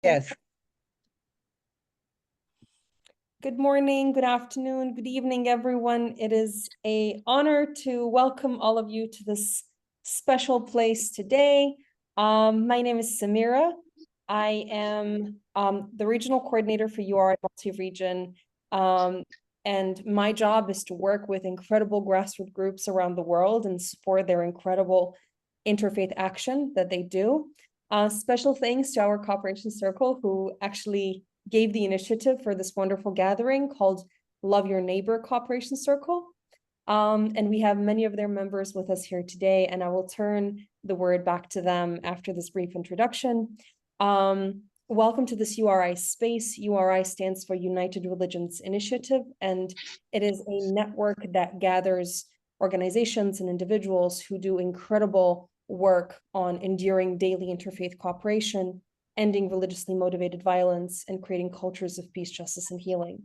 Yes. Good morning, good afternoon, good evening, everyone. It is an honor to welcome all of you to this special place today. My name is Samira. I am the regional coordinator for URI multi-region, and my job is to work with incredible grassroots groups around the world and support their incredible interfaith action that they do. Special thanks to our cooperation circle, who actually gave the initiative for this wonderful gathering called Love Your Neighbor Cooperation Circle. And we have many of their members with us here today, and I will turn the word back to them after this brief introduction. Welcome to this URI space. URI stands for United Religions Initiative, and it is a network that gathers organizations and individuals who do incredible work on enduring daily interfaith cooperation, ending religiously motivated violence, and creating cultures of peace, justice, and healing.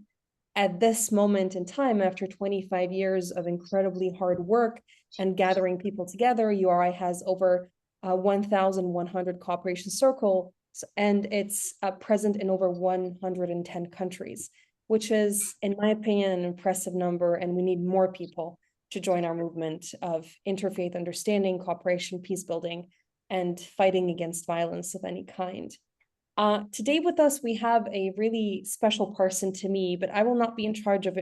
At this moment in time, after 25 years of incredibly hard work and gathering people together, URI has over 1,100 cooperation circles, and it's present in over 110 countries, which is, in my opinion, an impressive number, and we need more people to join our movement of interfaith understanding, cooperation, peace building, and fighting against violence of any kind. Today with us, we have a really special person to me, but I will not be in charge of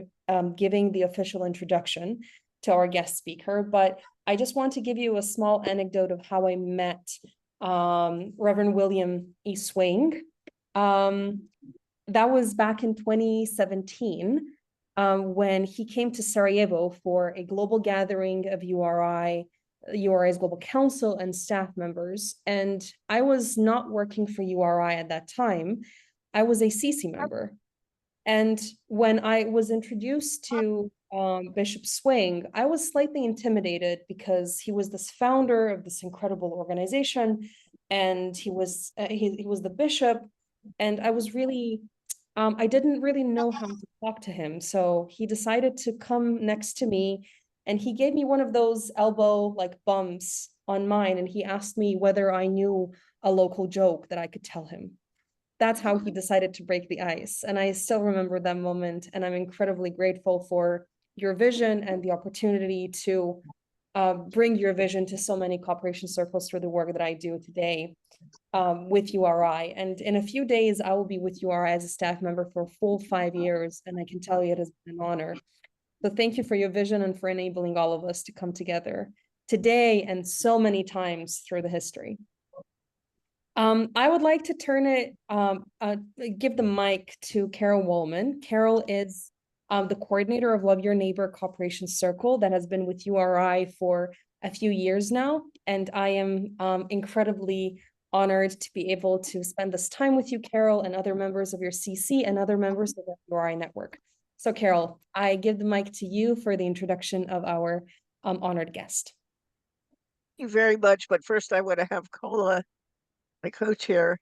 giving the official introduction to our guest speaker, but I just want to give you a small anecdote of how I met Reverend William E. Swing. That was back in 2017, when he came to Sarajevo for a global gathering of URI's Global Council and staff members. And I was not working for URI at that time. I was a CC member. And when I was introduced to Bishop Swing, I was slightly intimidated because he was this founder of this incredible organization, and he was the bishop, and I was really I didn't really know how to talk to him. So he decided to come next to me, and he gave me one of those elbow like bumps on mine, and he asked me whether I knew a local joke that I could tell him. That's how he decided to break the ice. And I still remember that moment, and I'm incredibly grateful for your vision and the opportunity to bring your vision to so many cooperation circles through the work that I do today with URI. And in a few days, I will be with URI as a staff member for a full 5 years, and I can tell you it has been an honor. So thank you for your vision and for enabling all of us to come together today and so many times through the history. I would like to give the mic to Carol Woolman. Carol is the coordinator of Love Your Neighbor Cooperation Circle that has been with URI for a few years now. And I am incredibly honored to be able to spend this time with you, Carol, and other members of your CC and other members of the URI network. So Carol, I give the mic to you for the introduction of our honored guest. Thank you very much. But first I want to have Kola, my co-chair,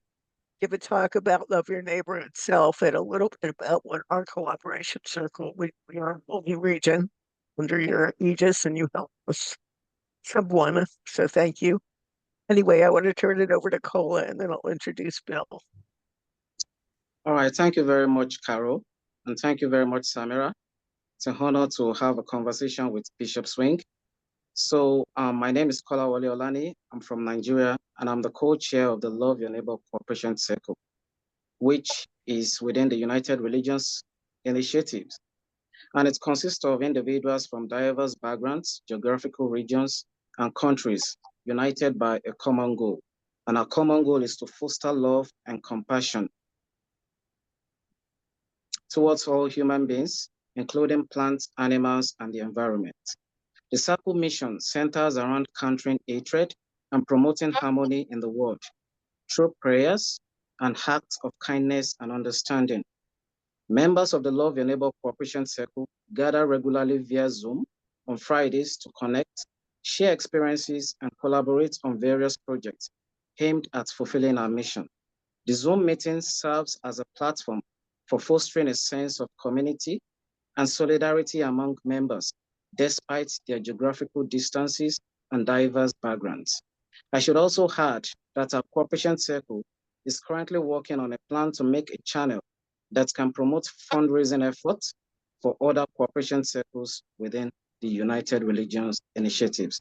give a talk about Love Your Neighbor itself and a little bit about what our cooperation circle, we are a multi-region under your aegis, and you help us someone. So thank you. Anyway, I want to turn it over to Kola, and then I'll introduce Bill. All right, thank you very much, Carol. And thank you very much, Samira. It's an honor to have a conversation with Bishop Swing. So my name is Kola Wole Olani. I'm from Nigeria, and I'm the co-chair of the Love Your Neighbor Cooperation Circle, which is within the United Religions Initiatives. And it consists of individuals from diverse backgrounds, geographical regions, and countries united by a common goal. And our common goal is to foster love and compassion towards all human beings, including plants, animals, and the environment. The circle mission centers around countering hatred and promoting harmony in the world through prayers and acts of kindness and understanding. Members of the Love Your Neighbor Cooperation Circle gather regularly via Zoom on Fridays to connect, share experiences, and collaborate on various projects aimed at fulfilling our mission. The Zoom meeting serves as a platform for fostering a sense of community and solidarity among members, despite their geographical distances and diverse backgrounds. I should also add that our cooperation circle is currently working on a plan to make a channel that can promote fundraising efforts for other cooperation circles within the United Religions initiatives.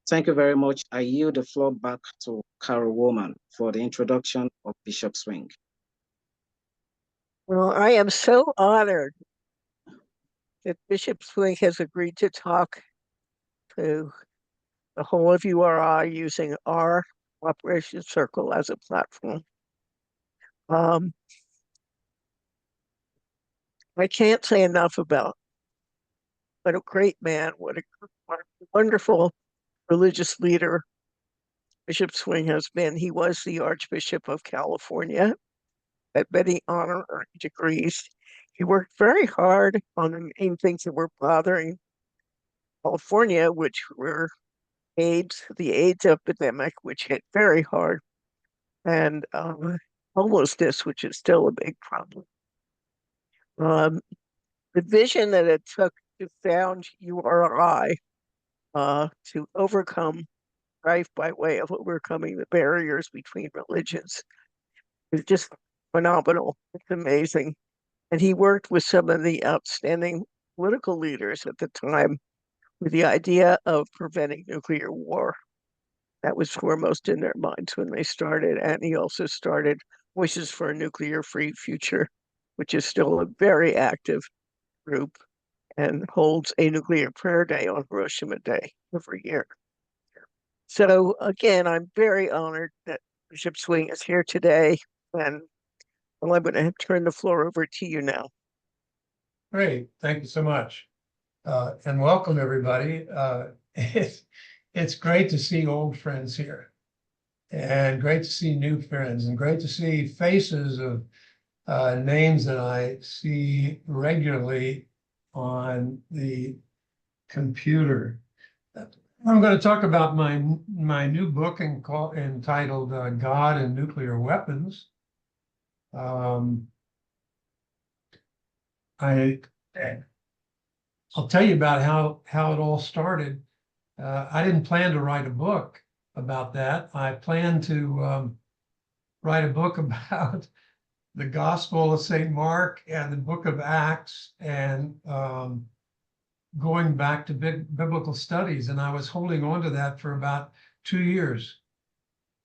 Thank you very much. I yield the floor back to Carol Woolman for the introduction of Bishop Swing. Well, I am so honored that Bishop Swing has agreed to talk to the whole of URI using our Operation Circle as a platform. I can't say enough about what a great man, what a wonderful religious leader Bishop Swing has been. He was the Archbishop of California at many honorary degrees. He worked very hard on the main things that were bothering California, which were AIDS, the AIDS epidemic, which hit very hard, and homelessness, which is still a big problem. The vision that it took to found URI to overcome strife by way of overcoming the barriers between religions is just phenomenal. It's amazing. And he worked with some of the outstanding political leaders at the time with the idea of preventing nuclear war. That was foremost in their minds when they started. And he also started Voices for a Nuclear-Free Future, which is still a very active group and holds a nuclear prayer day on Hiroshima Day every year. So again, I'm very honored that Bishop Swing is here today, and well, I'm going to turn the floor over to you now. Great, thank you so much. And welcome, everybody. It's great to see old friends here, and great to see new friends, and great to see faces of names that I see regularly on the computer. I'm going to talk about my new book entitled God and Nuclear Weapons. I'll tell you about how it all started. I didn't plan to write a book about that. I planned to write a book about the Gospel of St. Mark and the book of Acts, and going back to biblical studies. And I was holding on to that for about 2 years.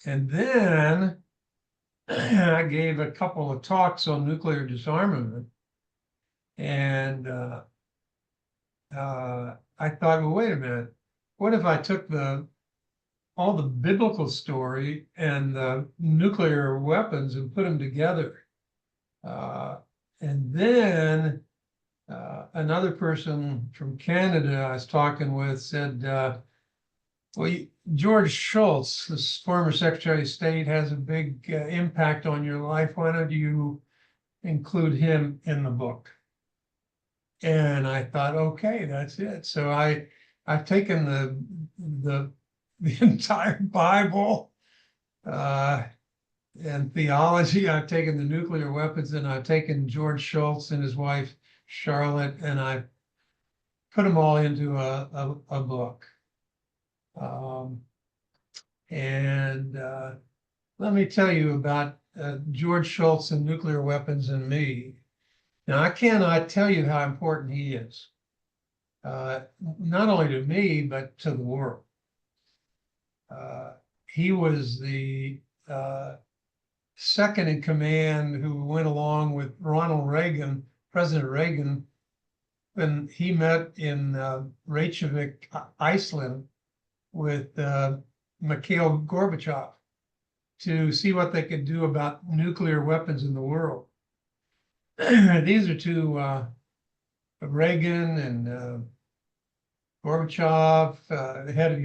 And then I gave a couple of talks on nuclear disarmament. And I thought, well, wait a minute. What if I took all the biblical story and the nuclear weapons and put them together? And then another person from Canada I was talking with said, well, George Shultz, this former Secretary of State, has a big impact on your life. Why don't you include him in the book? And I thought, okay, that's it. So I've taken the entire Bible and theology. I've taken the nuclear weapons, and I've taken George Shultz and his wife Charlotte, and I put them all into a book. Let me tell you about George Shultz and nuclear weapons and me. Now, I cannot tell you how important he is, not only to me, but to the world. He was the second in command who went along with Ronald Reagan, President Reagan, when he met in Reykjavik, Iceland, with Mikhail Gorbachev to see what they could do about nuclear weapons in the world. These are two, Reagan and Gorbachev, the head of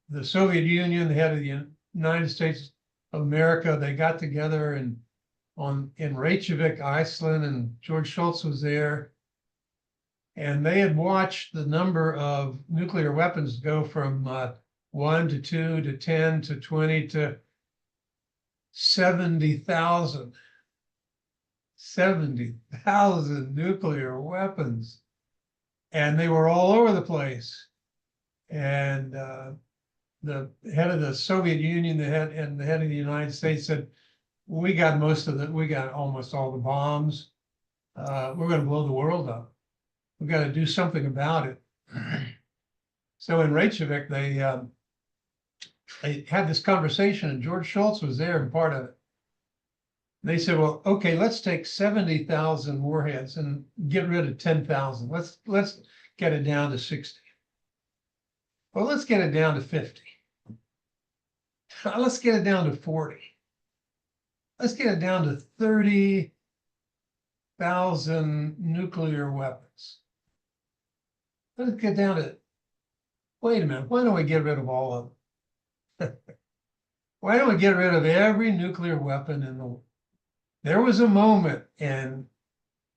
the Soviet Union, the head of the United States of America. They got together in Reykjavik, Iceland, and George Shultz was there. And they had watched the number of nuclear weapons go from 1 to 2 to 10 to 20 to 70,000. 70,000 nuclear weapons. And they were all over the place. And the head of the Soviet Union, the head of the United States said, we got we got almost all the bombs. We're gonna blow the world up. We've got to do something about it. So in Reykjavik, they had this conversation, and George Shultz was there and part of it. They said, well, okay, let's take 70,000 warheads and get rid of 10,000. Let's get it down to 60. Well, let's get it down to 50. Let's get it down to 40. Let's get it down to 30,000 nuclear weapons. Let's get down to, wait a minute, why don't we get rid of all of them? Why don't we get rid of every nuclear weapon in the world? There was a moment in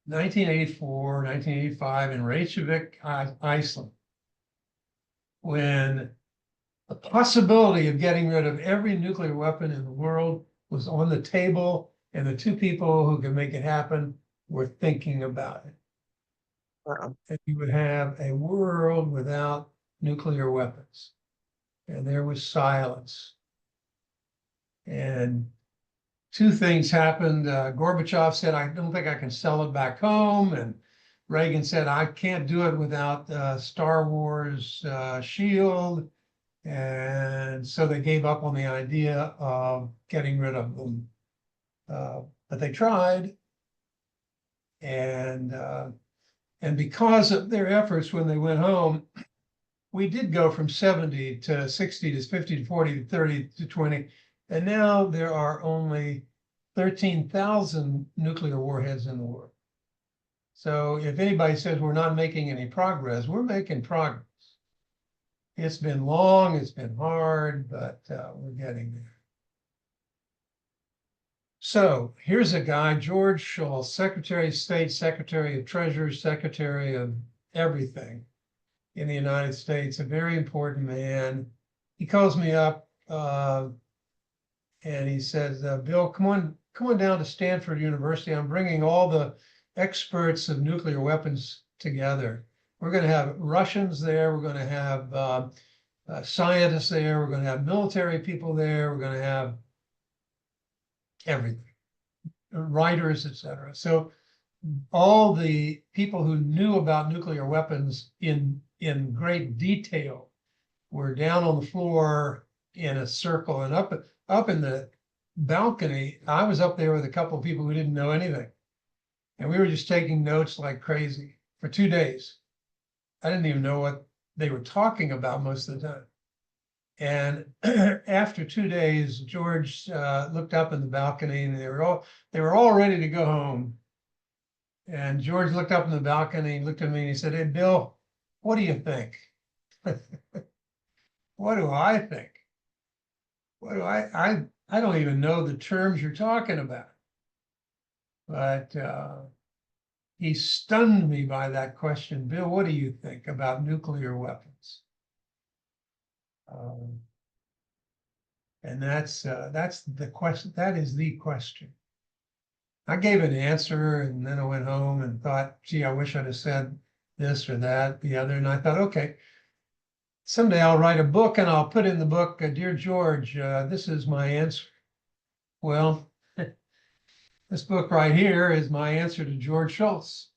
1984, 1985 in Reykjavik, Iceland, when the possibility of getting rid of every nuclear weapon in the world was on the table, and the two people who could make it happen were thinking about it. Wow. And you would have a world without nuclear weapons. And there was silence. And two things happened. Gorbachev said, I don't think I can sell it back home. And Reagan said, I can't do it without Star Wars shield. And so they gave up on the idea of getting rid of them. But they tried. And because of their efforts when they went home, we did go from 70 to 60 to 50 to 40 to 30 to 20. And now there are only 13,000 nuclear warheads in the world. So if anybody says we're not making any progress, we're making progress. It's been long, it's been hard, but we're getting there. So here's a guy, George Shultz, Secretary of State, Secretary of Treasury, Secretary of everything in the United States, a very important man. He calls me up and he says, Bill, come on down to Stanford University. I'm bringing all the experts of nuclear weapons together. We're going to have Russians there. We're going to have scientists there. We're going to have military people there. We're going to have everything, writers, etc. So all the people who knew about nuclear weapons in great detail were down on the floor in a circle, and up in the balcony, I was up there with a couple of people who didn't know anything. And we were just taking notes like crazy for 2 days. I didn't even know what they were talking about most of the time. And after 2 days, George looked up in the balcony, and they were all ready to go home. And George looked up in the balcony, looked at me, and he said, "Hey, Bill, what do you think?" What do I think? What do I don't even know the terms you're talking about. But he stunned me by that question. Bill, what do you think about nuclear weapons? And that's the question. That is the question. I gave an answer, and then I went home and thought, gee, I wish I'd have said this or that, the other. And I thought, okay, someday I'll write a book and I'll put in the book, Dear George, this is my answer. Well, this book right here is my answer to George Shultz.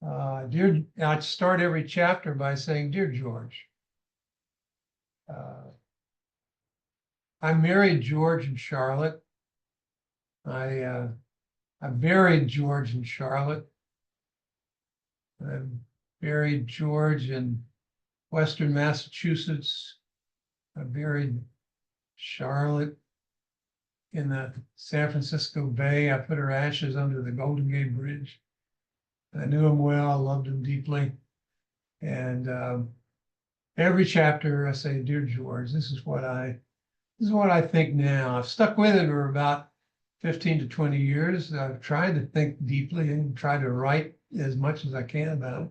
I start every chapter by saying, Dear George, I married George and Charlotte. I buried George and Charlotte. I buried George in Western Massachusetts. I buried Charlotte in the San Francisco Bay. I put her ashes under the Golden Gate Bridge. I knew him well, loved him deeply. And every chapter I say, Dear George, this is what I think now. I've stuck with it for about 15 to 20 years. I've tried to think deeply and try to write as much as I can about it.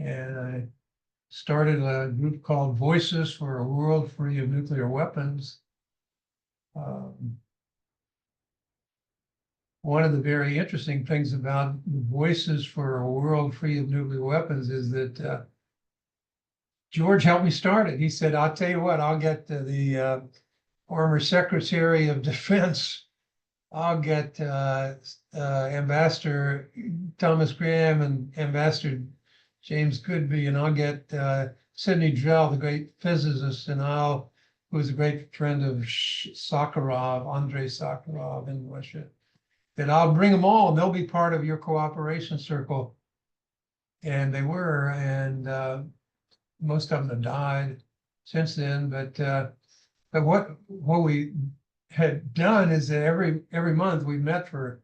And I started a group called Voices for a World Free of Nuclear Weapons. One of the very interesting things about Voices for a World Free of Nuclear Weapons is that George helped me start it. He said, I'll tell you what, I'll get the former Secretary of Defense. I'll get Ambassador Thomas Graham and Ambassador James Goodby, and I'll get Sidney Drell, the great physicist, and who was a great friend of Sakharov, Andrei Sakharov in Russia. That I'll bring them all, and they'll be part of your cooperation circle. And they were, and most of them have died since then. But what we had done is that every month we met for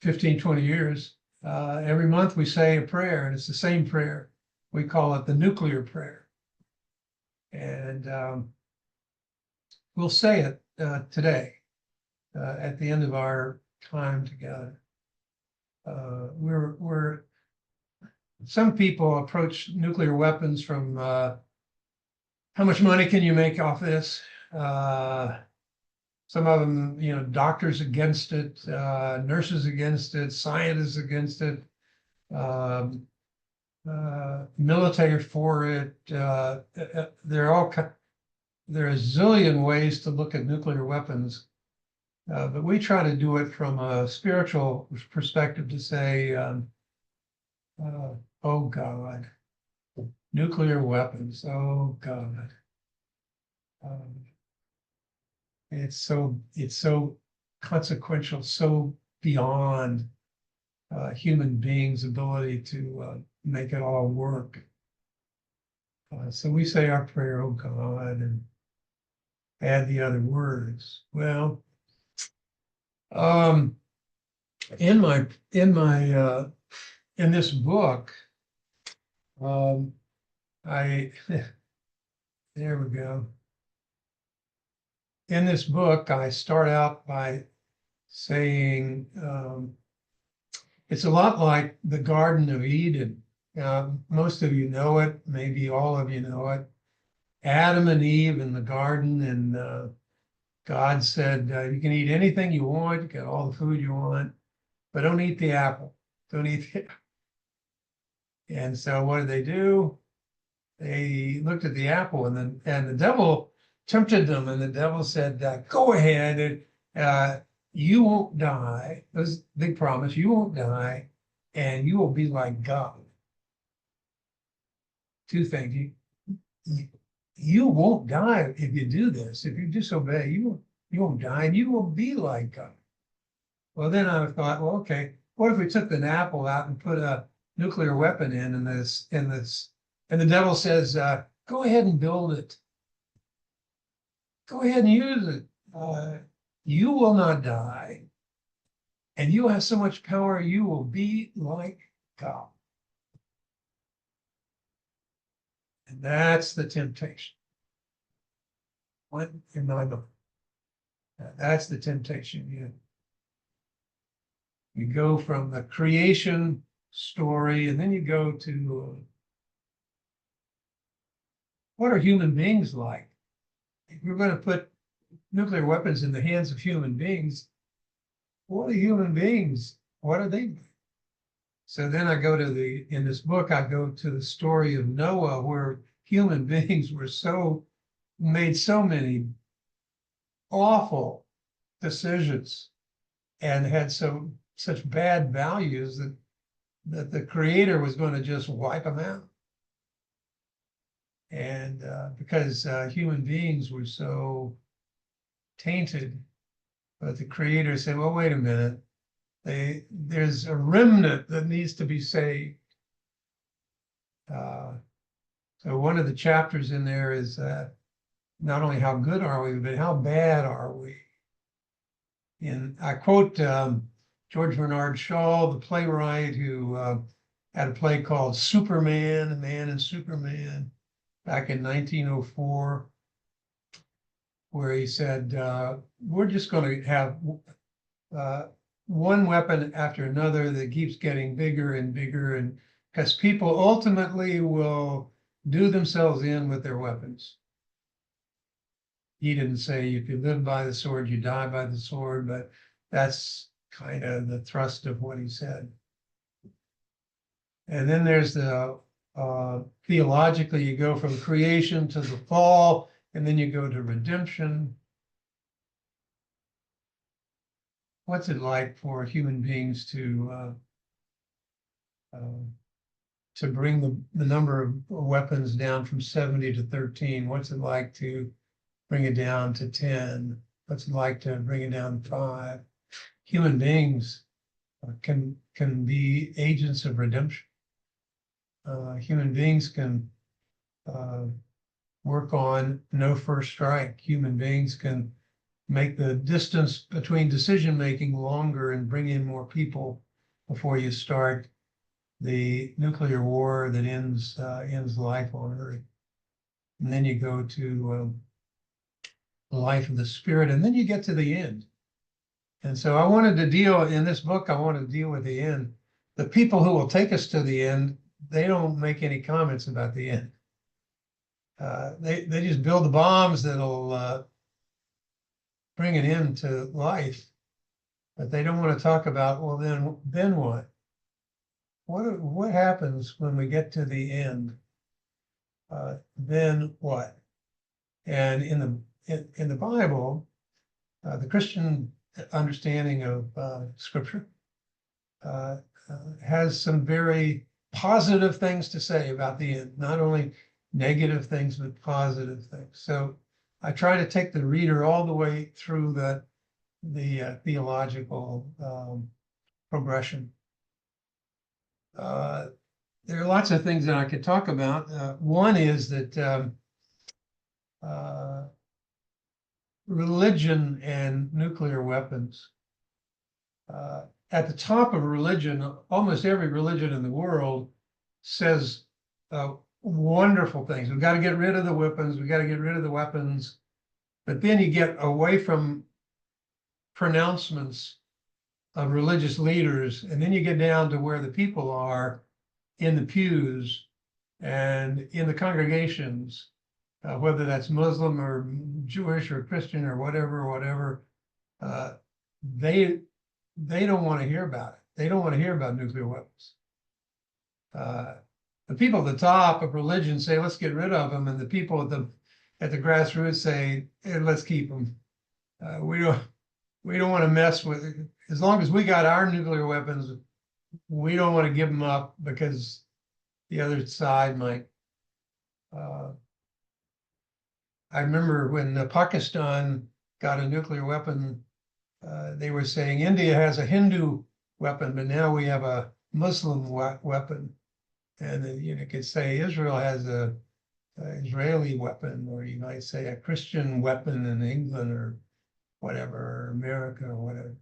15, 20 years. Every month we say a prayer, and it's the same prayer. We call it the nuclear prayer. And we'll say it today at the end of our time together. Some people approach nuclear weapons from how much money can you make off this? Some of them, doctors against it, nurses against it, scientists against it, military for it. There are a zillion ways to look at nuclear weapons, but we try to do it from a spiritual perspective to say, oh God, nuclear weapons, oh God. It's so consequential, so beyond human beings' ability to make it all work. So we say our prayer, oh God, and add the other words. Well, in this book, there we go. In this book, I start out by saying it's a lot like the Garden of Eden. Most of you know it, maybe all of you know it. Adam and Eve in the garden, and God said, you can eat anything you want, you get all the food you want, but don't eat the apple. Don't eat it. And so what did they do? They looked at the apple, and the devil tempted them, and the devil said, go ahead, and you won't die. That was a big promise. You won't die, and you will be like God. Two things. You won't die if you do this. If you disobey, you won't die, and you will be like God. Well, then I thought, well, okay, what if we took the apple out and put a nuclear weapon in this, and the devil says, go ahead and build it. Go ahead and use it. You will not die, and you will have so much power, you will be like God. And that's the temptation. What in my book? That's the temptation. You go from the creation story, and then you go to what are human beings like? If we're going to put nuclear weapons in the hands of human beings, what are human beings? What are they? So then I go to in this book, I go to the story of Noah, where human beings made so many awful decisions and had such bad values that the Creator was going to just wipe them out. And because human beings were so tainted, but the Creator said, well, wait a minute. There's a remnant that needs to be saved. So one of the chapters in there is not only how good are we, but how bad are we? And I quote George Bernard Shaw, the playwright, who had a play called Superman, A Man in Superman, back in 1904, where he said, we're just going to have one weapon after another that keeps getting bigger and bigger, and because people ultimately will do themselves in with their weapons. He didn't say if you live by the sword, you die by the sword, but that's kind of the thrust of what he said. And then there's the theologically, you go from creation to the fall, and then you go to redemption. what's it like for human beings to bring the number of weapons down from 70 to 13? What's it like to bring it down to 10? What's it like to bring it down to 5? Human beings can be agents of redemption. Human beings can work on no first strike. Human beings can make the distance between decision making longer and bring in more people before you start the nuclear war that ends life on Earth. And then you go to the life of the spirit, and then you get to the end. And so I wanted to deal in this book, I wanted to deal with the end. The people who will take us to the end, they don't make any comments about the end. They just build the bombs that'll bring it into life, but they don't want to talk about, well, then what? What happens when we get to the end? Then what? And in the Bible, the Christian understanding of Scripture has some very positive things to say about the end, not only negative things, but positive things. So I try to take the reader all the way through the theological progression. There are lots of things that I could talk about. One is that religion and nuclear weapons. At the top of religion, almost every religion in the world says wonderful things. We've got to get rid of the weapons. We've got to get rid of the weapons. But then you get away from pronouncements of religious leaders, and then you get down to where the people are in the pews and in the congregations, whether that's Muslim or Jewish or Christian or whatever, they don't want to hear about it. They don't want to hear about nuclear weapons. The people at the top of religion say, let's get rid of them. And the people at the grassroots say, hey, let's keep them. We don't want to mess with it. As long as we got our nuclear weapons, we don't want to give them up because the other side might. I remember when Pakistan got a nuclear weapon, they were saying India has a Hindu weapon, but now we have a Muslim weapon. And then you could say Israel has a Israeli weapon, or you might say a Christian weapon in England or whatever, or America or whatever.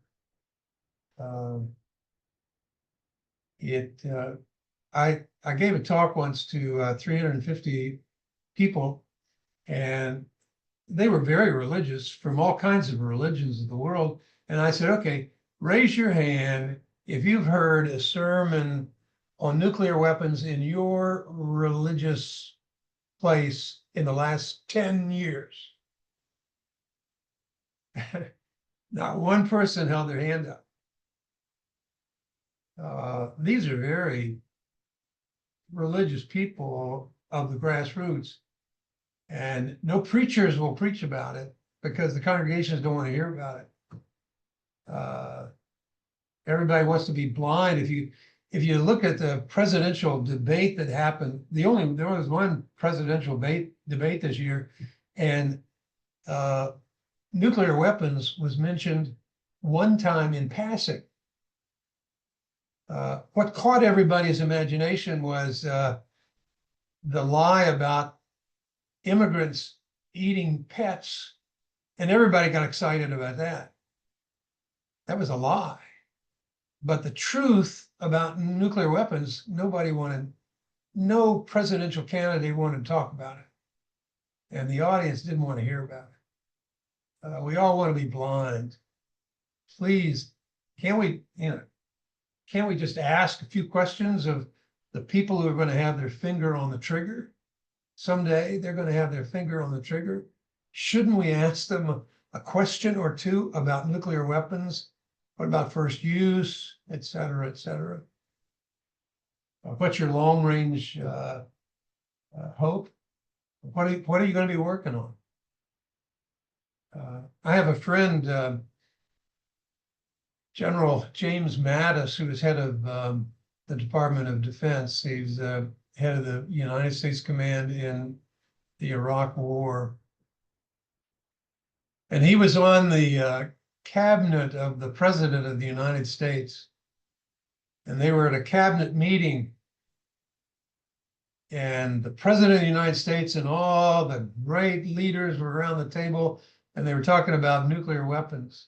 I gave a talk once to 350 people, and they were very religious from all kinds of religions of the world. And I said, okay, raise your hand if you've heard a sermon on nuclear weapons in your religious place in the last 10 years. Not one person held their hand up. These are very religious people of the grassroots, and no preachers will preach about it because the congregations don't want to hear about it. Everybody wants to be blind. If you look at the presidential debate that happened, there was one presidential debate this year, and nuclear weapons was mentioned one time in passing. What caught everybody's imagination was the lie about immigrants eating pets, and everybody got excited about that. That was a lie. But the truth about nuclear weapons, no presidential candidate wanted to talk about it. And the audience didn't want to hear about it. We all want to be blind. Please, can't we just ask a few questions of the people who are going to have their finger on the trigger? Someday they're going to have their finger on the trigger. Shouldn't we ask them a question or two about nuclear weapons? What about first use, et cetera, et cetera? What's your long range hope? What are you going to be working on? I have a friend General James Mattis, who is head of the Department of Defense. He's head of the United States Command in the Iraq War. And he was on the cabinet of the President of the United States. And they were at a cabinet meeting. And the President of the United States and all the great leaders were around the table, and they were talking about nuclear weapons.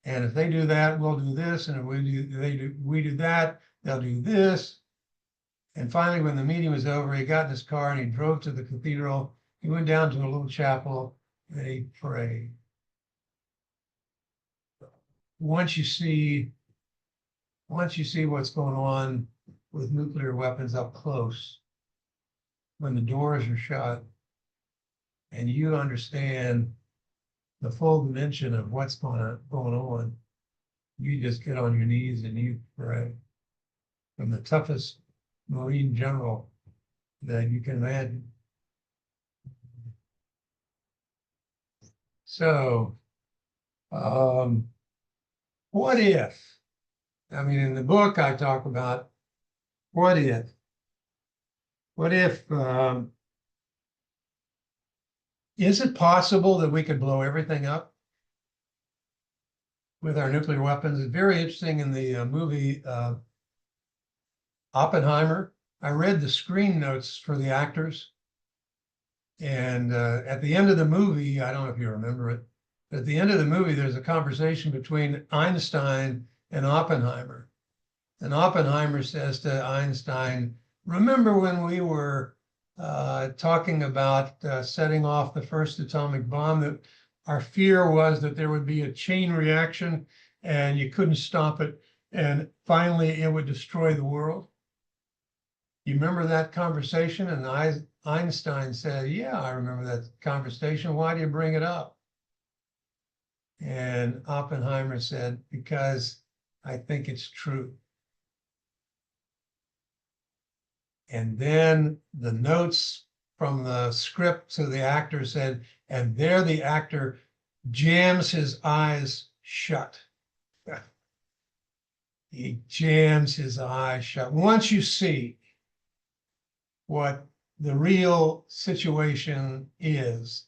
And if they do that, we'll do this. And if we do that, they'll do this. And finally, when the meeting was over, he got in his car and he drove to the cathedral. He went down to a little chapel and he prayed. Once you see what's going on with nuclear weapons up close, when the doors are shut, and you understand the full dimension of what's going on, you just get on your knees and you pray. From the toughest Marine general that you can imagine. So, what if? I mean, in the book, I talk about what if? What if, is it possible that we could blow everything up with our nuclear weapons? It's very interesting in the movie Oppenheimer. I read the screen notes for the actors. And at the end of the movie, I don't know if you remember it, but at the end of the movie, there's a conversation between Einstein and Oppenheimer. And Oppenheimer says to Einstein, remember when we were talking about setting off the first atomic bomb, that our fear was that there would be a chain reaction and you couldn't stop it. And finally, it would destroy the world. You remember that conversation? And Einstein said, yeah, I remember that conversation. Why do you bring it up? And Oppenheimer said, because I think it's true. And then the notes from the script to the actor said, and there the actor jams his eyes shut. He jams his eyes shut. Once you see what the real situation is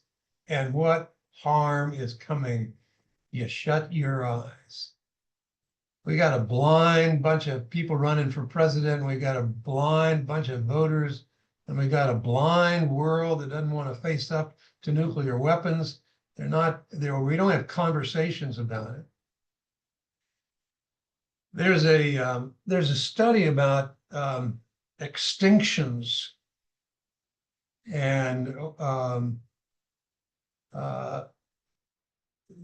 and what harm is coming, you shut your eyes. We got a blind bunch of people running for president. We got a blind bunch of voters, and we got a blind world that doesn't want to face up to nuclear weapons. They're not there. We don't have conversations about it. There's a study about extinctions, and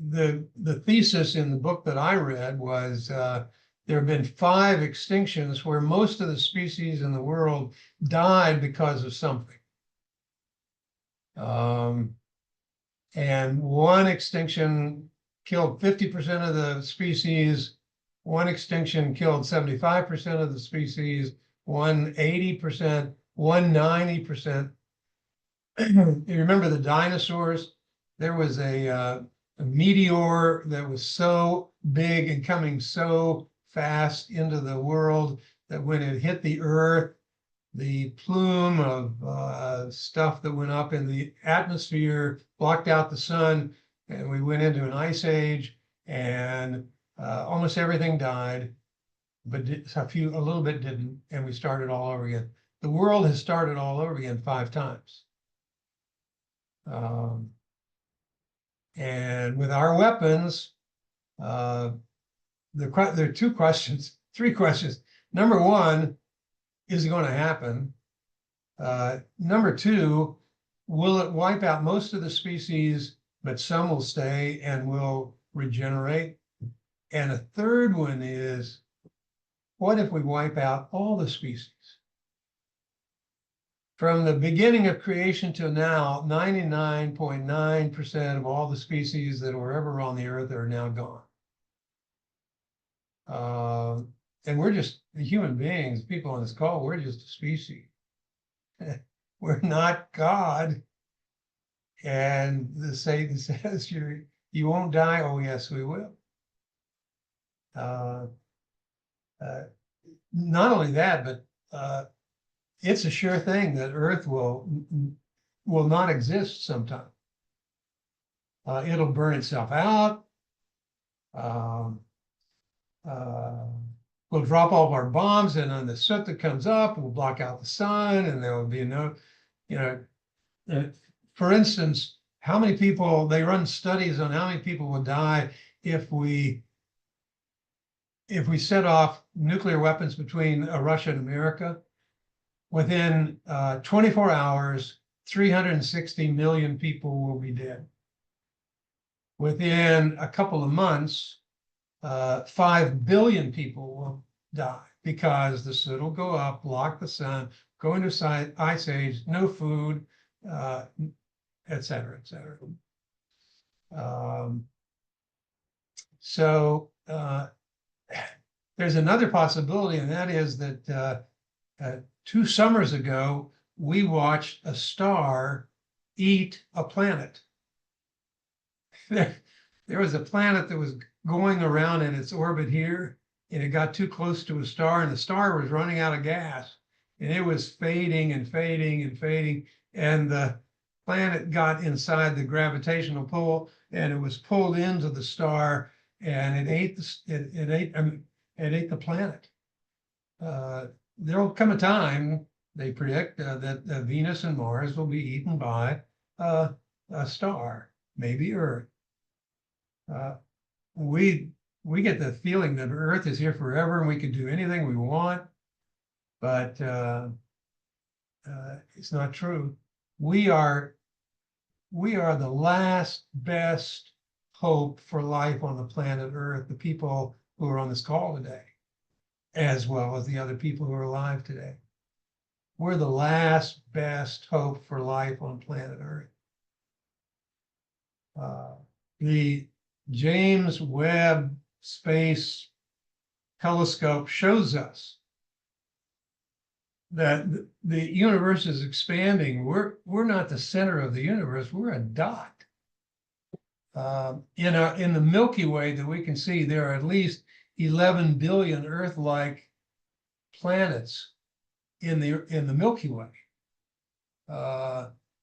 the thesis in the book that I read was there have been 5 extinctions where most of the species in the world died because of something. And one extinction killed 50% of the species, one extinction killed 75% of the species, one 80%, one 90%. You remember the dinosaurs? There was a meteor that was so big and coming so fast into the world that when it hit the Earth, the plume of stuff that went up in the atmosphere blocked out the sun, and we went into an ice age, and almost everything died, but a little bit didn't, and we started all over again. The world has started all over again 5 times. And with our weapons, there are 3 questions. Number 1, is it going to happen? Number 2, will it wipe out most of the species, but some will stay and will regenerate? And a third one is, what if we wipe out all the species? From the beginning of creation to now, 99.9% of all the species that were ever on the earth are now gone. And we're just the human beings, people on this call, we're just a species. We're not God. And the Satan says, you won't die. Oh, yes, we will. uh, not only that, but it's a sure thing that Earth will not exist sometime. It'll burn itself out. We'll drop all of our bombs, and on the soot that comes up, we'll block out the sun, and there will be no, for instance, how many people, they run studies on how many people would die if we set off nuclear weapons between Russia and America. Within 24 hours, 360 million people will be dead. Within a couple of months, 5 billion people will die because the soot will go up, block the sun, go into ice age, no food, et cetera, et cetera. So there's another possibility, and that is that 2 summers ago, we watched a star eat a planet. There was a planet that was going around in its orbit here, and it got too close to a star, and the star was running out of gas, and it was fading and fading and fading, and the planet got inside the gravitational pull, and it was pulled into the star, and it ate the planet. There will come a time, they predict, that Venus and Mars will be eaten by a star, maybe Earth. We get the feeling that Earth is here forever and we can do anything we want, but it's not true. We are the last best hope for life on the planet Earth, the people who are on this call today, as well as the other people who are alive today. We're the last best hope for life on planet Earth. The James Webb Space Telescope shows us that the universe is expanding. We're not the center of the universe. We're a dot. In the Milky Way that we can see, there are at least 11 billion Earth-like planets in the Milky Way.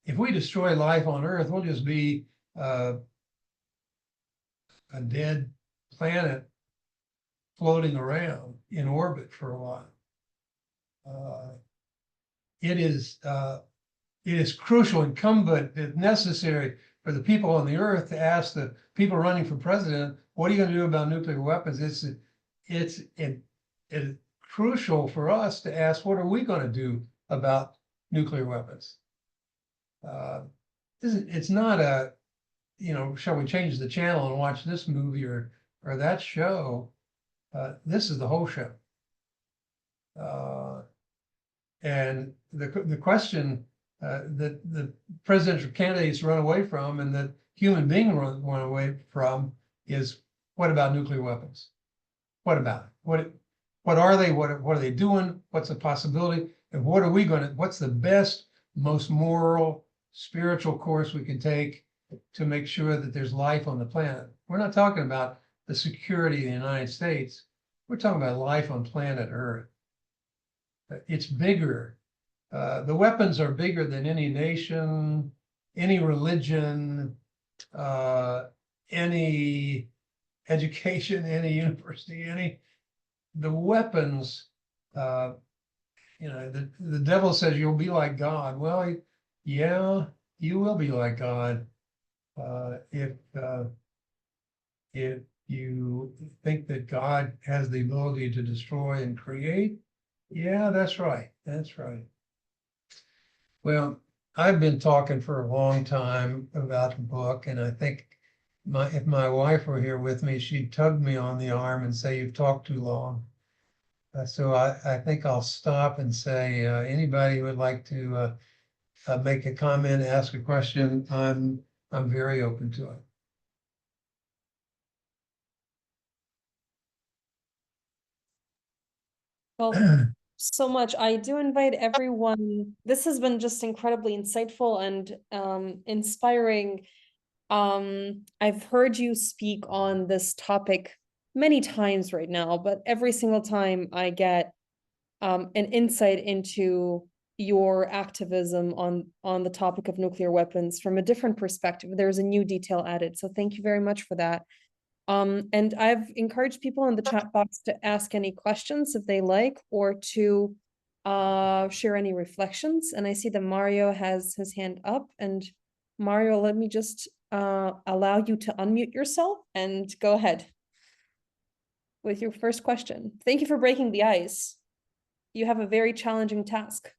If we destroy life on Earth, we'll just be a dead planet floating around in orbit for a while. It is crucial, incumbent, necessary for the people on the Earth to ask the people running for president, what are you going to do about nuclear weapons? It's crucial for us to ask, what are we going to do about nuclear weapons? It's not a, shall we change the channel and watch this movie or that show? This is the whole show. And the question that the presidential candidates run away from and that human beings run away from is, what about nuclear weapons? What about it? What are they? What are they doing? What's the possibility? And what are we what's the best, most moral, spiritual course we can take to make sure that there's life on the planet? We're not talking about the security of the United States. We're talking about life on planet Earth. It's bigger. The weapons are bigger than any nation, any religion, any education, any university, the weapons. The devil says you'll be like God. Well, yeah, you will be like God if you think that God has the ability to destroy and create. Yeah, that's right. That's right. Well, I've been talking for a long time about the book, and I think if my wife were here with me, she'd tug me on the arm and say, "You've talked too long." So I think I'll stop and say, anybody who would like to make a comment, ask a question, I'm very open to it. Well, so much. I do invite everyone. This has been just incredibly insightful and inspiring. I've heard you speak on this topic many times right now, but every single time I get an insight into your activism on the topic of nuclear weapons from a different perspective. There's a new detail added. So thank you very much for that. And I've encouraged people in the chat box to ask any questions if they like, or to share any reflections. And I see that Mario has his hand up. And Mario, let me just allow you to unmute yourself and go ahead with your first question. Thank you for breaking the ice. You have a very challenging task.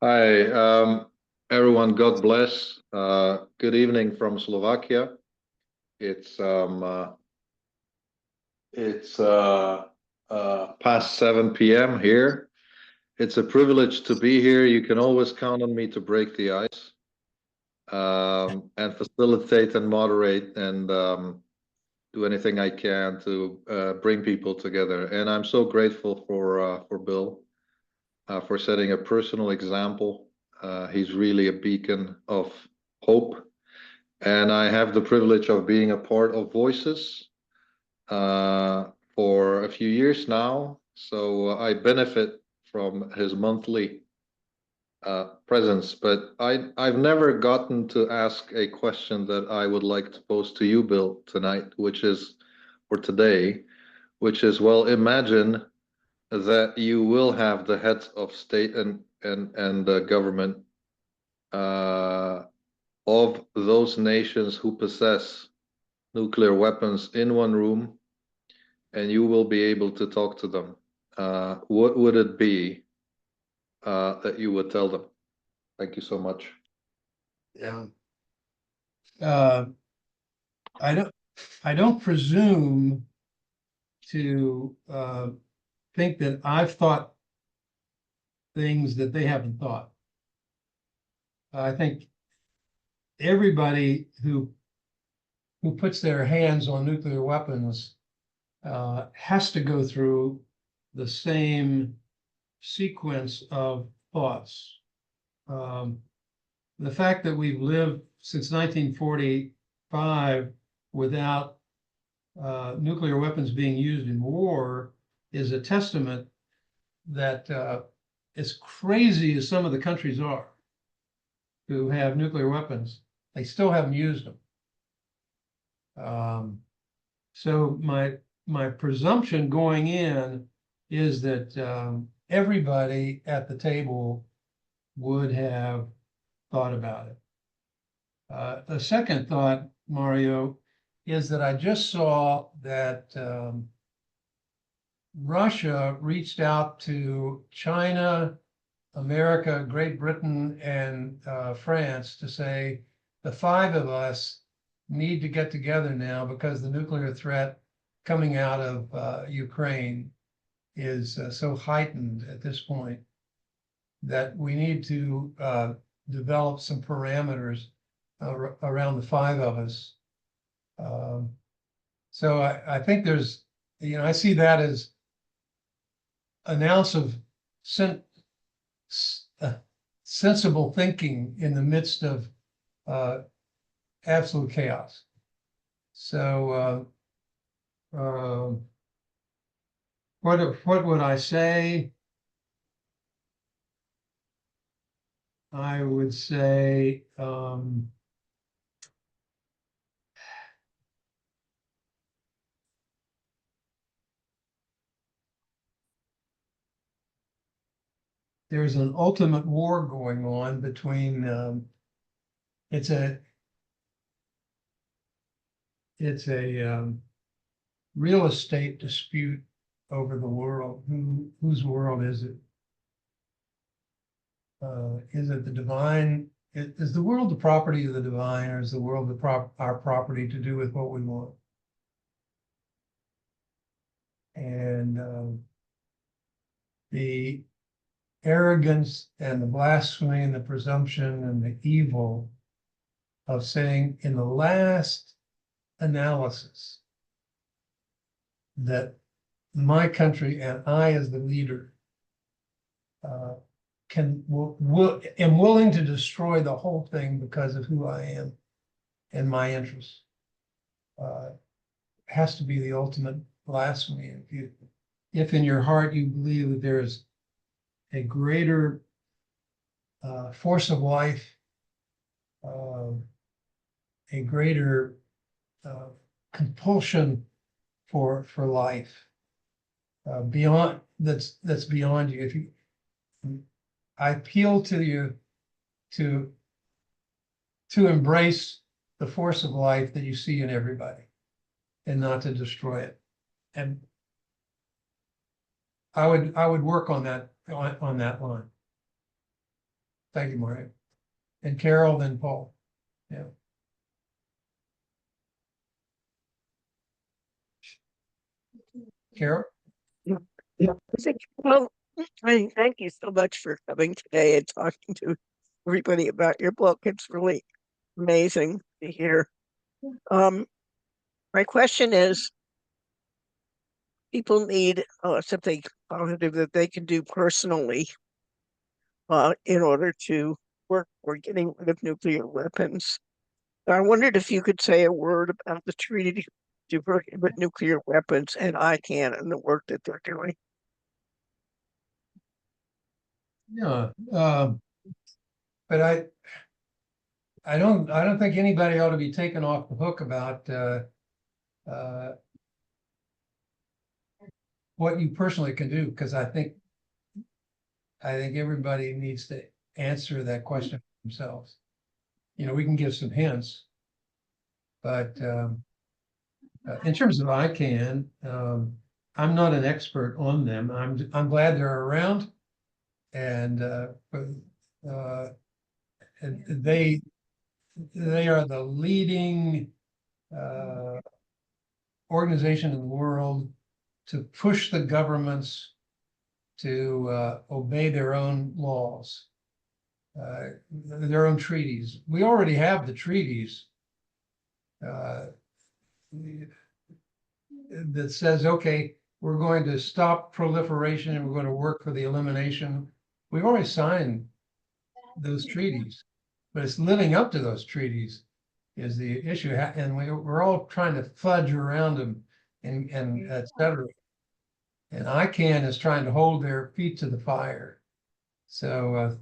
Hi, everyone. God bless. Good evening from Slovakia. It's past 7 p.m. here. It's a privilege to be here. You can always count on me to break the ice, and facilitate and moderate and do anything I can to bring people together. And I'm so grateful for Bill. For setting a personal example. He's really a beacon of hope. And I have the privilege of being a part of Voices for a few years now. So I benefit from his monthly presence. But I've never gotten to ask a question that I would like to pose to you, Bill, tonight, or today, which is, well, imagine that you will have the heads of state and government of those nations who possess nuclear weapons in one room, and you will be able to talk to them. What would it be that you would tell them? Thank you so much. Yeah. I don't presume to think that I've thought things that they haven't thought. I think everybody who puts their hands on nuclear weapons has to go through the same sequence of thoughts. The fact that we've lived since 1945 without nuclear weapons being used in war is a testament that as crazy as some of the countries are who have nuclear weapons, they still haven't used them. So my presumption going in is that everybody at the table would have thought about it. The second thought, Mario, is that I just saw that Russia reached out to China, America, Great Britain, and France to say the five of us need to get together now because the nuclear threat coming out of Ukraine is so heightened at this point that we need to develop some parameters around the five of us. So I think there's, I see that as an ounce of sensible thinking in the midst of absolute chaos. So what would I say? I would say there's an ultimate war going on between it's a real estate dispute over the world. Whose world is it? Is it the divine? Is the world the property of the divine, or is the world our property to do with what we want? And the arrogance and the blasphemy and the presumption and the evil of saying in the last analysis that my country and I as the leader am willing to destroy the whole thing because of who I am and my interests. has to be the ultimate blasphemy. If in your heart you believe that there is a greater force of life, a greater compulsion for life beyond that's beyond you. If you, I appeal to you to embrace the force of life that you see in everybody, and not to destroy it. And I would work on that on that line. Thank you, Mario. And Carol, then Paul. Yeah. Carol? Yeah. Well, thank you so much for coming today and talking to everybody about your book. It's really amazing to hear. My question is, people need something positive that they can do personally in order to work for getting rid of nuclear weapons. I wondered if you could say a word about the treaty to prohibit nuclear weapons and ICANN and the work that they're doing. Yeah. But I don't think anybody ought to be taken off the hook about what you personally can do, because I think everybody needs to answer that question for themselves. You know, we can give some hints, but in terms of ICANN, I'm not an expert on them. I'm glad they're around, and they are the leading organization in the world to push the governments to obey their own laws, their own treaties. We already have the treaties that says, okay, we're going to stop proliferation and we're going to work for the elimination. We've already signed those treaties, but it's living up to those treaties is the issue. And we're all trying to fudge around them and et cetera. And ICANN is trying to hold their feet to the fire. So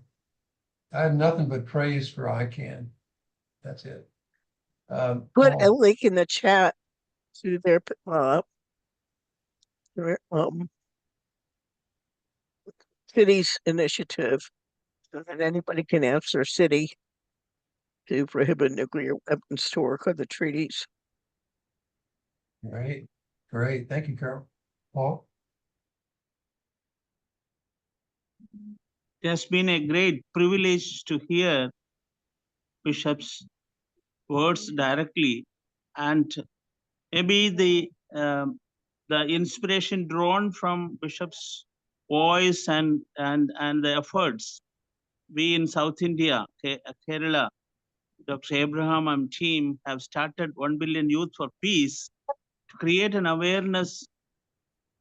I have nothing but praise for ICANN. That's it. Put a Paul. link in the chat to their cities initiative so that anybody can ask their city to prohibit nuclear weapons to work on the treaties. Great. Thank you, Carol. Paul? It has been a great privilege to hear Bishop's words directly, and maybe the inspiration drawn from Bishop's voice and the efforts. We in South India, Kerala, Dr. Abraham and team have started 1 billion Youth for Peace to create an awareness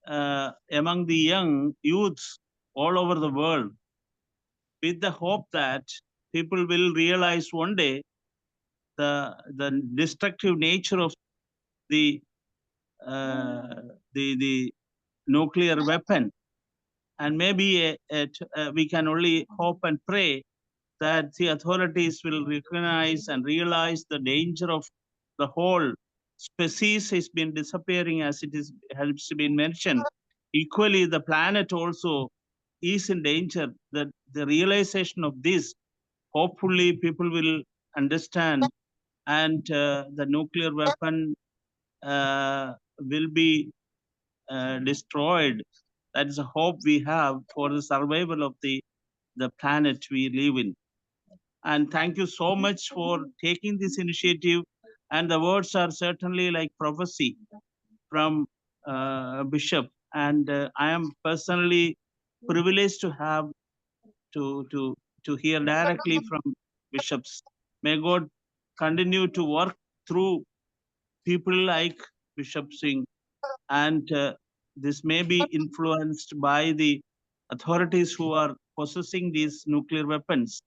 among the young youths all over the world, with the hope that people will realize one day the destructive nature of the nuclear weapon, and maybe we can only hope and pray that the authorities will recognize and realize the danger of the whole species has been disappearing, as it has been mentioned. Equally, the planet also is in danger. That the realization of this, hopefully, people will understand, and the nuclear weapon will be destroyed. That is a hope we have for the survival of the planet we live in. And thank you so much for taking this initiative. And the words are certainly like prophecy from Bishop. And I am personally privileged to have to hear directly from bishops. May God continue to work through people like Bishop Singh, and this may be influenced by the authorities who are possessing these nuclear weapons,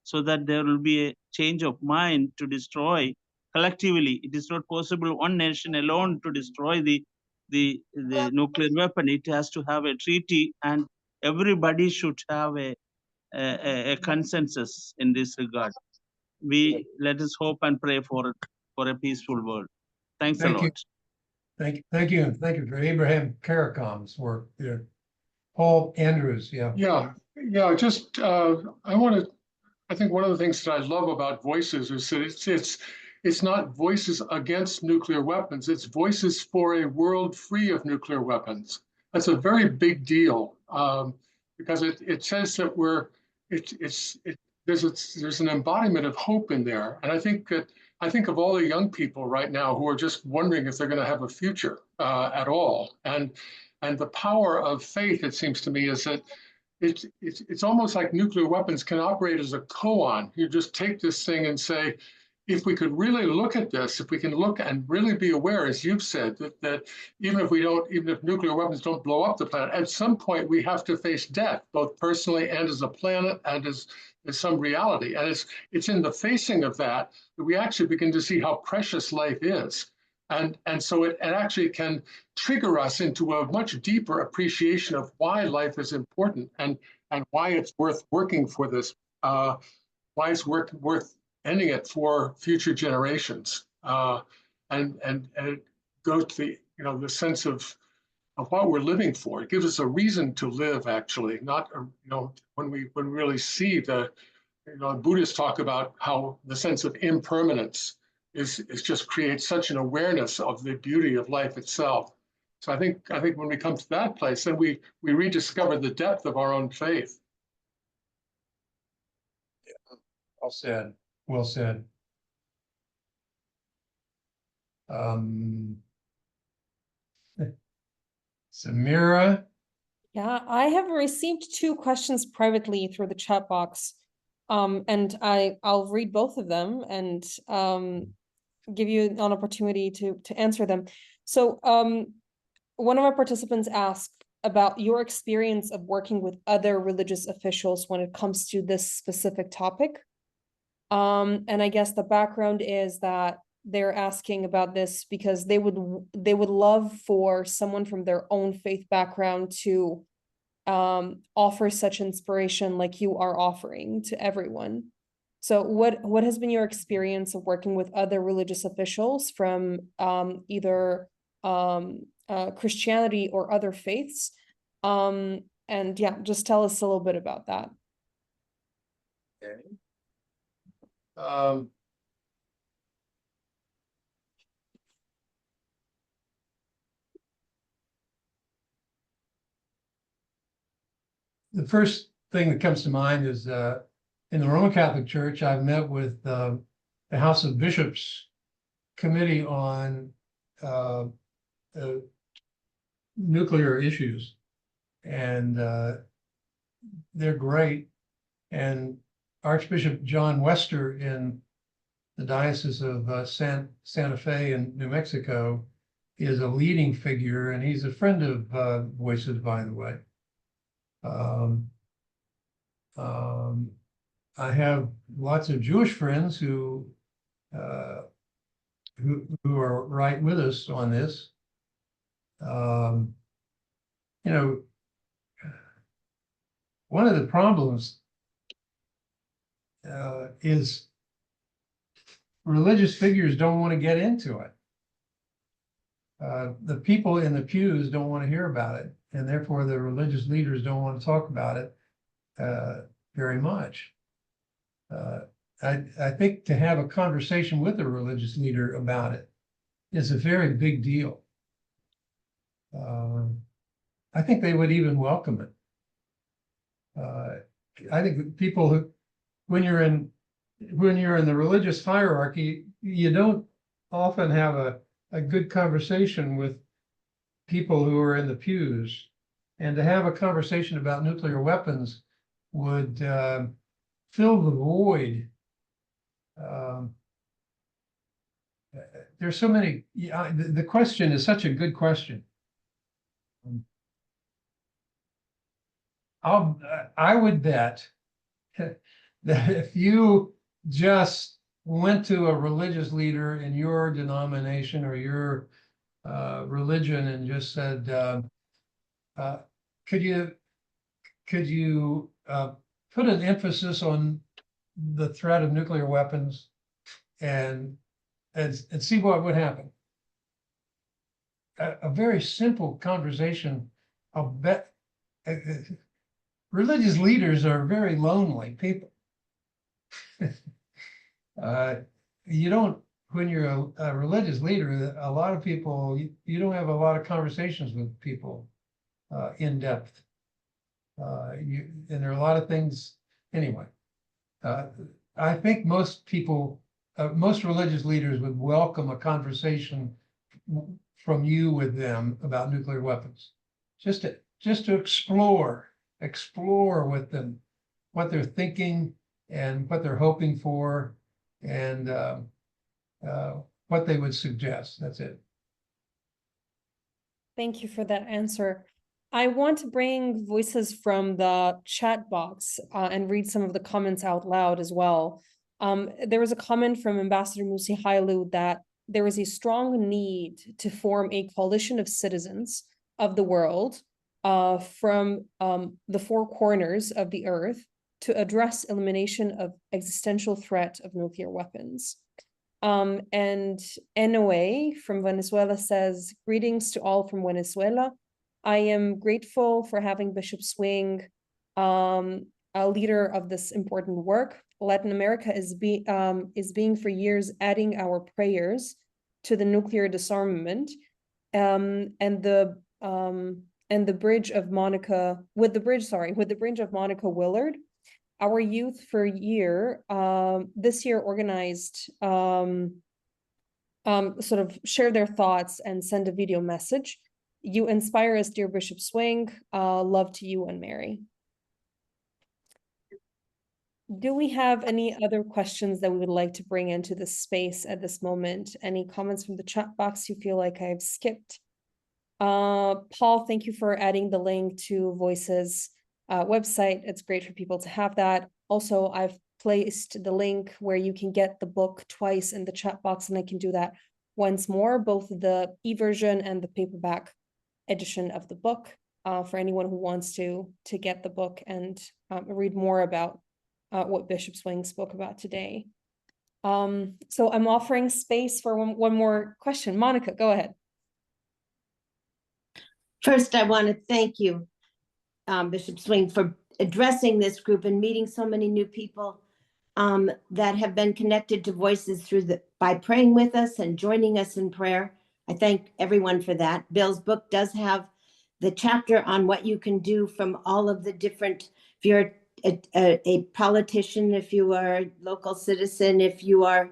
so that there will be a change of mind to destroy collectively. It is not possible one nation alone to destroy the nuclear weapon. It has to have a treaty, and everybody should have a consensus in this regard. Let us hope and pray for a peaceful world. Thanks a Thank you. lot. Thank you for Abraham Caricom's work there. Paul Andrews, yeah. Yeah, just, I think one of the things that I love about Voices is that it's not voices against nuclear weapons, it's voices for a world free of nuclear weapons. That's a very big deal, because it says that there's an embodiment of hope in there. And I think of all the young people right now who are just wondering if they're going to have a future at all. And the power of faith, it seems to me, is that it's almost like nuclear weapons can operate as a koan. You just take this thing and say, if we could really look at this, if we can look and really be aware, as you've said, that even if nuclear weapons don't blow up the planet, at some point we have to face death, both personally and as a planet and as some reality. And it's in the facing of that we actually begin to see how precious life is. And so it actually can trigger us into a much deeper appreciation of why life is important and why it's worth working for this, why it's worth ending it for future generations. And it goes to the sense of what we're living for. It gives us a reason to live, actually, not, when we really see Buddhists talk about how the sense of impermanence is just creates such an awareness of the beauty of life itself. So I think when we come to that place, then we rediscover the depth of our own faith. Well said. Well said. Samira. Yeah, I have received 2 questions privately through the chat box. And I'll read both of them and give you an opportunity to answer them. So one of our participants asked about your experience of working with other religious officials when it comes to this specific topic. And I guess the background is that they're asking about this because they would love for someone from their own faith background to offer such inspiration like you are offering to everyone. So what has been your experience of working with other religious officials from either Christianity or other faiths? And yeah, just tell us a little bit about that. Okay. The first thing that comes to mind is in the Roman Catholic Church, I've met with the House of Bishops Committee on nuclear issues, and they're great. And Archbishop John Wester in the Diocese of Santa Fe in New Mexico is a leading figure, and he's a friend of Voices, by the way. I have lots of Jewish friends who are right with us on this. One of the problems is religious figures don't want to get into it. The people in the pews don't want to hear about it, and therefore the religious leaders don't want to talk about it very much. I think to have a conversation with a religious leader about it is a very big deal. I think they would even welcome it. I think people who, when you're in the religious hierarchy, you don't often have a good conversation with people who are in the pews, and to have a conversation about nuclear weapons would fill the void. There's so many. The question is such a good question. I would bet that if you just went to a religious leader in your denomination or your religion and just said, could you put an emphasis on the threat of nuclear weapons and see what would happen? A very simple conversation. I'll bet religious leaders are very lonely people. You don't, when you're a religious leader, a lot of people, you don't have a lot of conversations with people in depth. And there are a lot of things, anyway. I think most people, most religious leaders would welcome a conversation from you with them about nuclear weapons. Just to explore with them what they're thinking and what they're hoping for and what they would suggest. That's it. Thank you for that answer. I want to bring voices from the chat box and read some of the comments out loud as well. There was a comment from Ambassador Musi Hailu that there is a strong need to form a coalition of citizens of the world from the four corners of the earth to address elimination of existential threat of nuclear weapons. And NOA from Venezuela says, greetings to all from Venezuela. I am grateful for having Bishop Swing, a leader of this important work. Latin America is being for years adding our prayers to the nuclear disarmament, and the bridge of Monica with the bridge of Monica Willard. Our youth for this year organized sort of share their thoughts and send a video message. You inspire us, dear Bishop Swing. Love to you and Mary. Do we have any other questions that we would like to bring into this space at this moment? Any comments from the chat box you feel like I've skipped? Paul, thank you for adding the link to Voices website. It's great for people to have that. Also, I've placed the link where you can get the book twice in the chat box, and I can do that once more, both the e-version and the paperback edition of the book, for anyone who wants to get the book and read more about what Bishop Swing spoke about today. So I'm offering space for one more question. Monica, go ahead. First, I want to thank you, Bishop Swing, for addressing this group and meeting so many new people that have been connected to Voices by praying with us and joining us in prayer. I thank everyone for that. Bill's book does have the chapter on what you can do from all of the different, if you're a politician, if you are a local citizen, if you are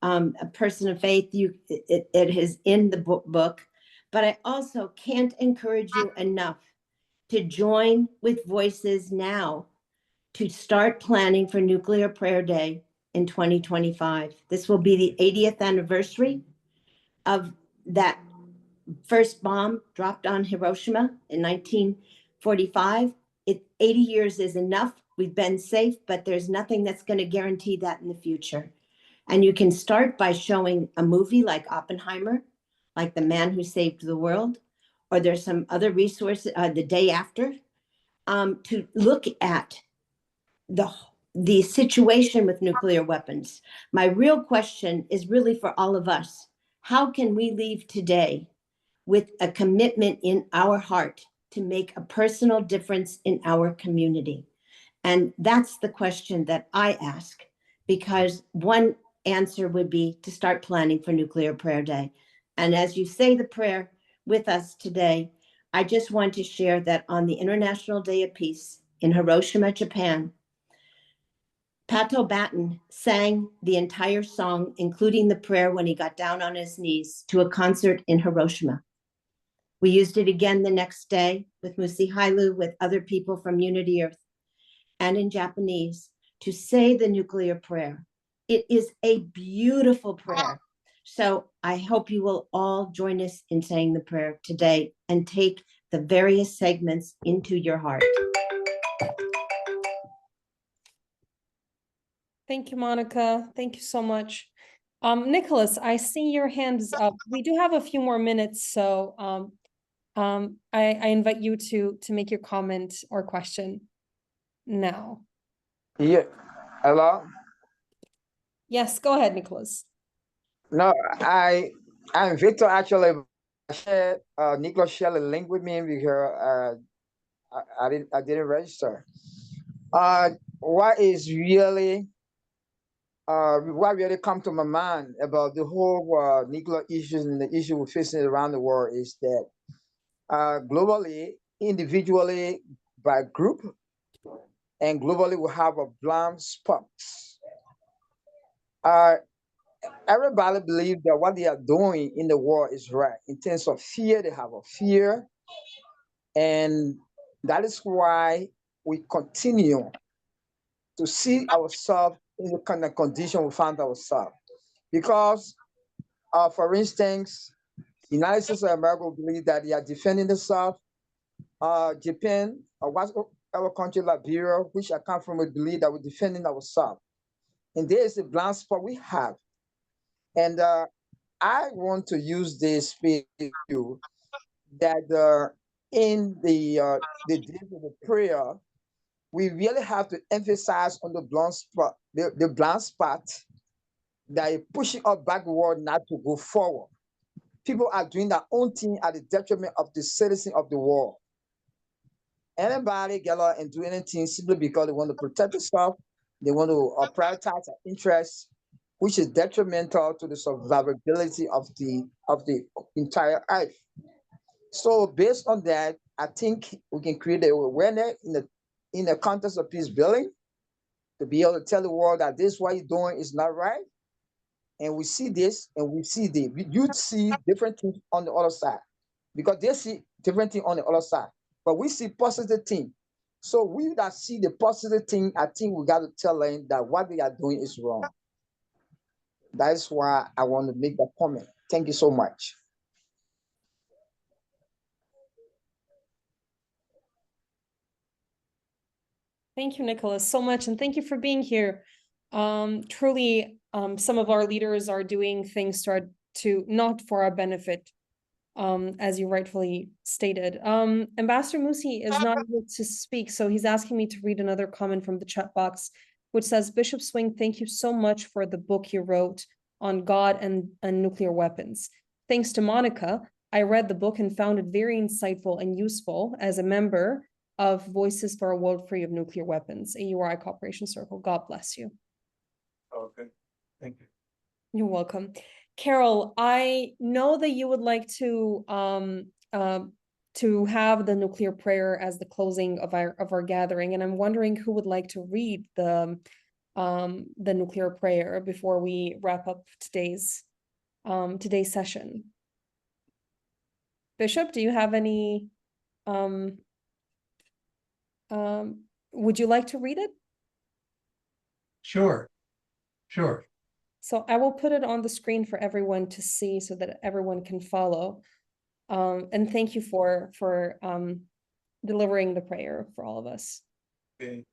a person of faith, it is in the book. But I also can't encourage you enough to join with Voices now to start planning for Nuclear Prayer Day in 2025. This will be the 80th anniversary of that first bomb dropped on Hiroshima in 1945. 80 years is enough. We've been safe, but there's nothing that's going to guarantee that in the future. And you can start by showing a movie like Oppenheimer, like The Man Who Saved the World, or there's some other resources, The Day After, to look at the situation with nuclear weapons. My real question is really for all of us. How can we leave today with a commitment in our heart to make a personal difference in our community? And that's the question that I ask, because one answer would be to start planning for Nuclear Prayer Day. And as you say the prayer with us today, I just want to share that on the International Day of Peace in Hiroshima, Japan, Pato Batten sang the entire song, including the prayer when he got down on his knees, to a concert in Hiroshima. We used it again the next day with Musi Hailu, with other people from Unity Earth, and in Japanese, to say the nuclear prayer. It is a beautiful prayer. So I hope you will all join us in saying the prayer today and take the various segments into your heart. Thank you, Monica. Thank you so much. Nicholas, I see your hand is up. We do have a few more minutes, so I invite you to make your comment or question now. Yeah. Hello. Yes, go ahead, Nicholas. No, I'm Victor. Actually, Nicholas shared a link with me because I didn't register. What really come to my mind about the whole nuclear issues and the issue we're facing around the world is that globally, individually, by group, and globally we have a blind spot. Everybody believes that what they are doing in the world is right. In terms of fear, they have a fear. And that is why we continue to see ourselves in the kind of condition we find ourselves. Because, for instance, the United States of America believe that they are defending themselves. Japan, our country, Liberia, which I come from, we believe that we're defending ourselves. And there is a blind spot we have. And I want to use this space that in the days of the prayer, we really have to emphasize on the blind spot, the blind spot that is pushing us backward not to go forward. People are doing their own thing at the detriment of the citizens of the world. Anybody get out and do anything simply because they want to protect themselves, they want to prioritize their interests, which is detrimental to the survivability of the entire earth. So based on that, I think we can create a awareness in the context of peace building to be able to tell the world that this what you're doing is not right. And we see this and we see you see different things on the other side because they see different things on the other side, but we see positive things. So we that see the positive thing, I think we got to tell them that what they are doing is wrong. That's why I want to make that comment. Thank you so much. Thank you, Nicholas, so much. And thank you for being here. Truly, some of our leaders are doing things to not for our benefit, as you rightfully stated. Ambassador Musi is not able to speak, so he's asking me to read another comment from the chat box, which says, Bishop Swing, thank you so much for the book you wrote on God and nuclear weapons. Thanks to Monica, I read the book and found it very insightful and useful as a member of Voices for a World Free of Nuclear Weapons, a URI Cooperation Circle. God bless you. Okay, thank you. You're welcome. Carol, I know that you would like to have the nuclear prayer as the closing of our gathering, and I'm wondering who would like to read the nuclear prayer before we wrap up today's session. Bishop, do you have any? Would you like to read it? Sure. So I will put it on the screen for everyone to see so that everyone can follow. And thank you for delivering the prayer for all of us. Okay.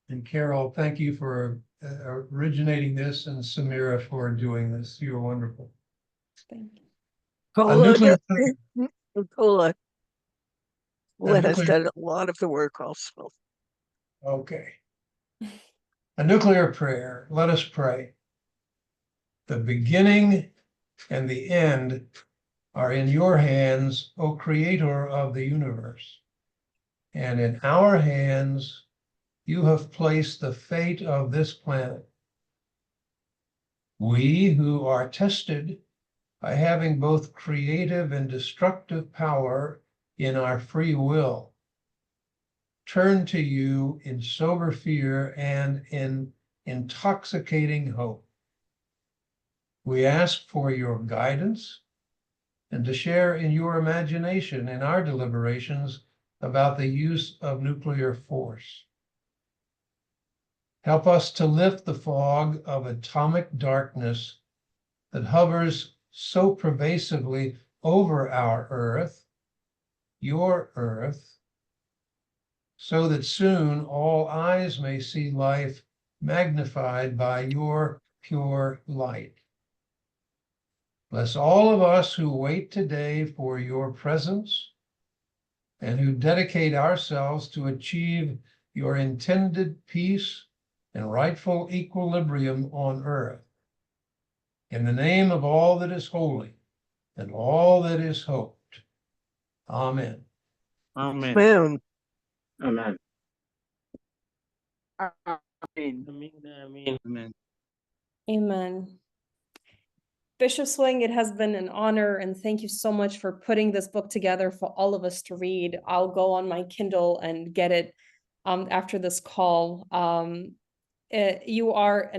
And Carol, thank you for originating this, and Samira for doing this. You're wonderful. Thank you. Cola has done a lot of the work also. Okay. A nuclear prayer. Let us pray. The beginning and the end are in your hands, O Creator of the universe. And in our hands, you have placed the fate of this planet. We who are tested by having both creative and destructive power in our free will, turn to you in sober fear and in intoxicating hope. We ask for your guidance and to share in your imagination in our deliberations about the use of nuclear force. Help us to lift the fog of atomic darkness that hovers so pervasively over our Earth, your Earth, so that soon all eyes may see life magnified by your pure light. Bless all of us who wait today for your presence and who dedicate ourselves to achieve your intended peace and rightful equilibrium on earth. In the name of all that is holy and all that is hoped. Amen. Amen. Boom. Amen. Amen. Amen. Bishop Swing, it has been an honor, and thank you so much for putting this book together for all of us to read. I'll go on my Kindle and get it after this call. You are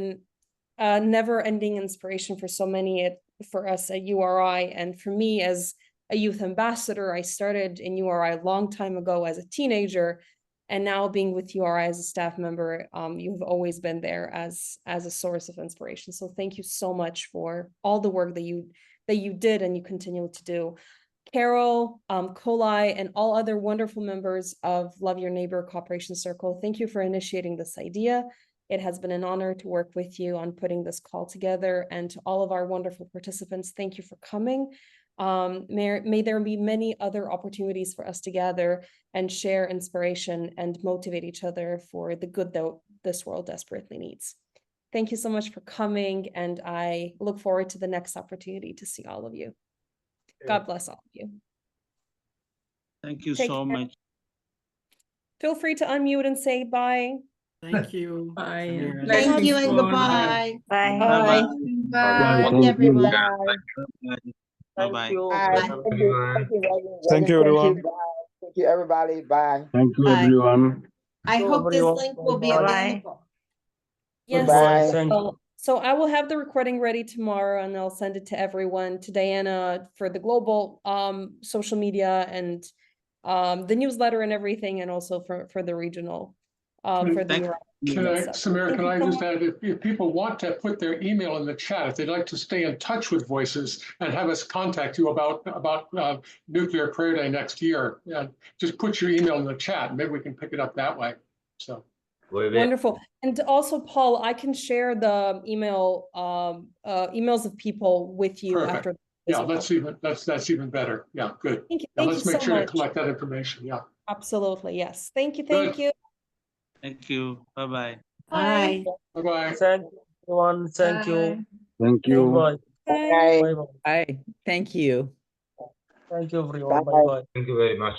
a never-ending inspiration for so many for us at URI, and for me as a youth ambassador. I started in URI a long time ago as a teenager, and now being with URI as a staff member, you've always been there as a source of inspiration. So thank you so much for all the work that you did and you continue to do. Carol, Kolai, and all other wonderful members of Love Your Neighbor Cooperation Circle, thank you for initiating this idea. It has been an honor to work with you on putting this call together, and to all of our wonderful participants, thank you for coming. May there be many other opportunities for us to gather and share inspiration and motivate each other for the good that this world desperately needs. Thank you so much for coming, and I look forward to the next opportunity to see all of you. God bless all of you. Thank you Take so care. much. Feel free to unmute and say bye. Thank you. Bye. Thank you and Bye. goodbye. Bye. Bye. Bye, everyone. Bye-bye. Bye. Thank you, Thank you, everyone. Bye. Thank you, everybody. Bye. Thank you, Bye. everyone. I hope this link will be Bye. available. Yes. Bye. Thank you. So I will have the recording ready tomorrow, and I'll send it to everyone, to Diana for the global social media and the newsletter and everything, and also for the regional for the Thank URI Can I, stuff. Samir, Thank can you I so just much. add, if people want to put their email in the chat, if they'd like to stay in touch with Voices and have us contact you about Nuclear Prayer Day next year, just put your email in the chat. Maybe we can pick it up that way. So. Wonderful. And also, Paul, I can share the emails of people with you Perfect. after. Yeah, as well. that's even better. Yeah, good. Thank you. Yeah, Thank let's you make so sure to much. collect that information. Yeah. Absolutely. Yes. Thank you. Thank Good. you. Thank you. Bye-bye. Bye. Bye-bye. Thank you, everyone. Thank you. Thank you. Bye. Bye. Bye. Bye. Hi, thank you. Thank you, everyone. Bye. Bye bye. Thank you very much.